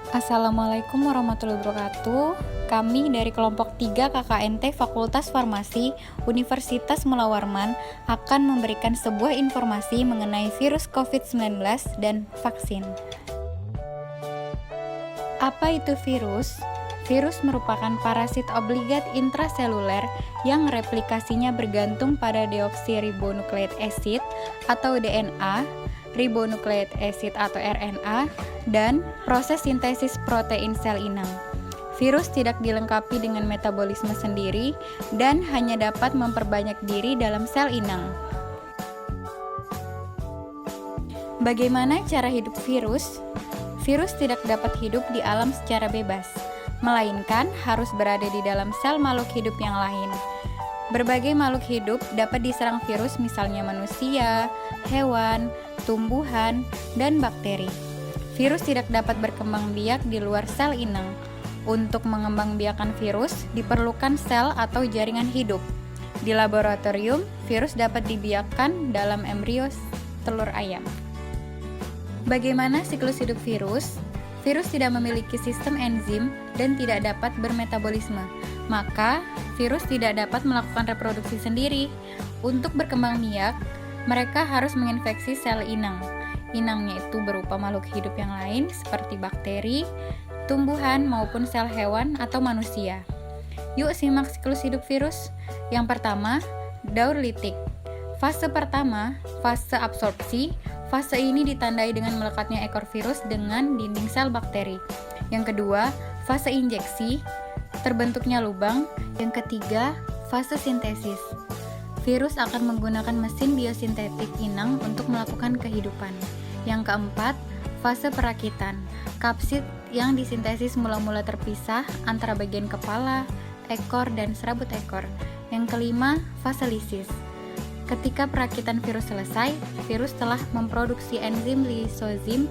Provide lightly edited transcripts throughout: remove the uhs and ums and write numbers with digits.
Assalamualaikum warahmatullahi wabarakatuh. Kami dari kelompok 3 KKNT Fakultas Farmasi Universitas Mula Warman akan memberikan sebuah informasi mengenai virus COVID-19 dan vaksin. Apa itu virus? Virus merupakan parasit obligat intraseluler yang replikasinya bergantung pada deoksiribonukleik acid atau DNA, ribonukleik acid atau RNA, dan proses sintesis protein sel inang. Virus tidak dilengkapi dengan metabolisme sendiri dan hanya dapat memperbanyak diri dalam sel inang. Bagaimana cara hidup virus? Virus tidak dapat hidup di alam secara bebas, melainkan harus berada di dalam sel makhluk hidup yang lain. Berbagai makhluk hidup dapat diserang virus, misalnya manusia, hewan, tumbuhan, dan bakteri. Virus tidak dapat berkembang biak di luar sel inang. Untuk mengembangbiakan virus, diperlukan sel atau jaringan hidup. Di laboratorium, virus dapat dibiakkan dalam embrio telur ayam. Bagaimana siklus hidup virus? Virus tidak memiliki sistem enzim dan tidak dapat bermetabolisme, maka virus tidak dapat melakukan reproduksi sendiri. Untuk berkembang biak, mereka harus menginfeksi sel inang. Inangnya itu berupa makhluk hidup yang lain seperti bakteri, tumbuhan maupun sel hewan atau manusia. Yuk simak siklus hidup virus. Yang pertama, daur litik. Fase pertama, fase absorpsi. Fase ini ditandai dengan melekatnya ekor virus dengan dinding sel bakteri. Yang kedua, fase injeksi, terbentuknya lubang. Yang ketiga, fase sintesis. Virus akan menggunakan mesin biosintetik inang untuk melakukan kehidupan. Yang keempat, fase perakitan. Kapsid yang disintesis mula-mula terpisah antara bagian kepala, ekor, dan serabut ekor. Yang kelima, fase lisis. Ketika perakitan virus selesai, virus telah memproduksi enzim lisozim,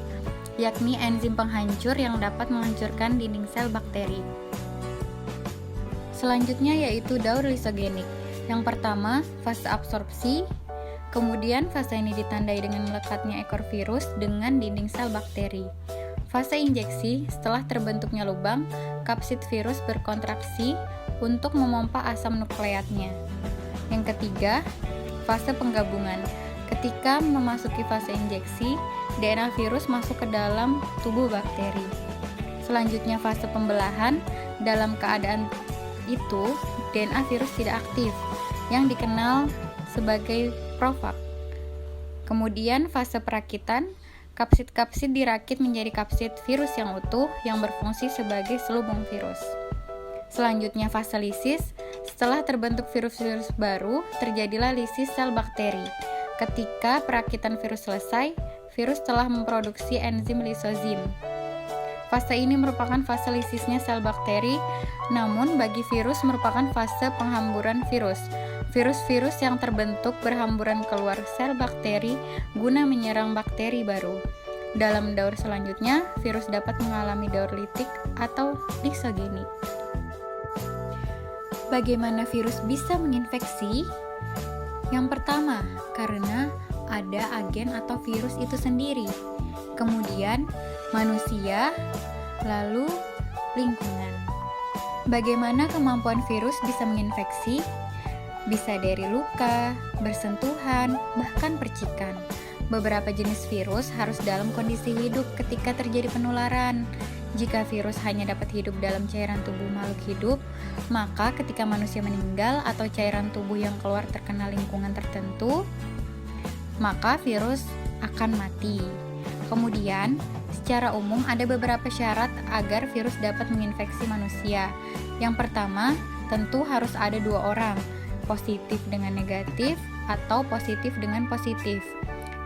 yakni enzim penghancur yang dapat menghancurkan dinding sel bakteri. Selanjutnya yaitu daur lisogenik. Yang pertama, fase absorpsi. Kemudian fase ini ditandai dengan melekatnya ekor virus dengan dinding sel bakteri. Fase injeksi, setelah terbentuknya lubang, kapsid virus berkontraksi untuk memompa asam nukleatnya. Yang ketiga, fase penggabungan. Ketika memasuki fase injeksi, DNA virus masuk ke dalam tubuh bakteri. Selanjutnya fase pembelahan. Dalam keadaan itu, DNA virus tidak aktif, yang dikenal sebagai profag. Kemudian fase perakitan. Kapsid-kapsid dirakit menjadi kapsid virus yang utuh yang berfungsi sebagai selubung virus. Selanjutnya fase lisis. Setelah terbentuk virus-virus baru, terjadilah lisis sel bakteri. Ketika perakitan virus selesai, virus telah memproduksi enzim lisozim. Fase ini merupakan fase lisisnya sel bakteri, namun bagi virus merupakan fase penghamburan virus. Virus-virus yang terbentuk berhamburan keluar sel bakteri guna menyerang bakteri baru. Dalam daur selanjutnya, virus dapat mengalami daur litik atau lisogenik. Bagaimana virus bisa menginfeksi? Yang pertama, karena ada agen atau virus itu sendiri. Kemudian, manusia, lalu lingkungan. Bagaimana kemampuan virus bisa menginfeksi? Bisa dari luka, bersentuhan, bahkan percikan. Beberapa jenis virus harus dalam kondisi hidup ketika terjadi penularan. Jika virus hanya dapat hidup dalam cairan tubuh makhluk hidup, maka ketika manusia meninggal atau cairan tubuh yang keluar terkena lingkungan tertentu, maka virus akan mati. Kemudian, secara umum ada beberapa syarat agar virus dapat menginfeksi manusia. Yang pertama, tentu harus ada 2 orang, positif dengan negatif atau positif dengan positif.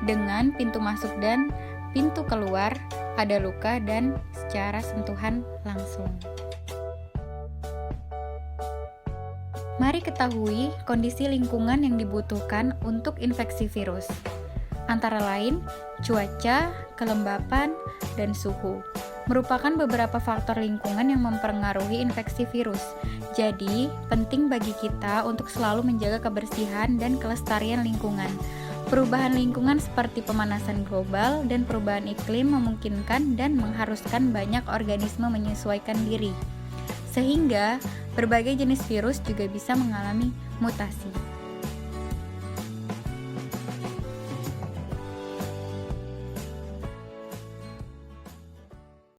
Dengan pintu masuk dan pintu keluar ada luka dan secara sentuhan langsung. Mari ketahui kondisi lingkungan yang dibutuhkan untuk infeksi virus. Antara lain, cuaca, kelembapan, dan suhu merupakan beberapa faktor lingkungan yang mempengaruhi infeksi virus. Jadi, penting bagi kita untuk selalu menjaga kebersihan dan kelestarian lingkungan. Perubahan lingkungan seperti pemanasan global dan perubahan iklim memungkinkan dan mengharuskan banyak organisme menyesuaikan diri, sehingga berbagai jenis virus juga bisa mengalami mutasi.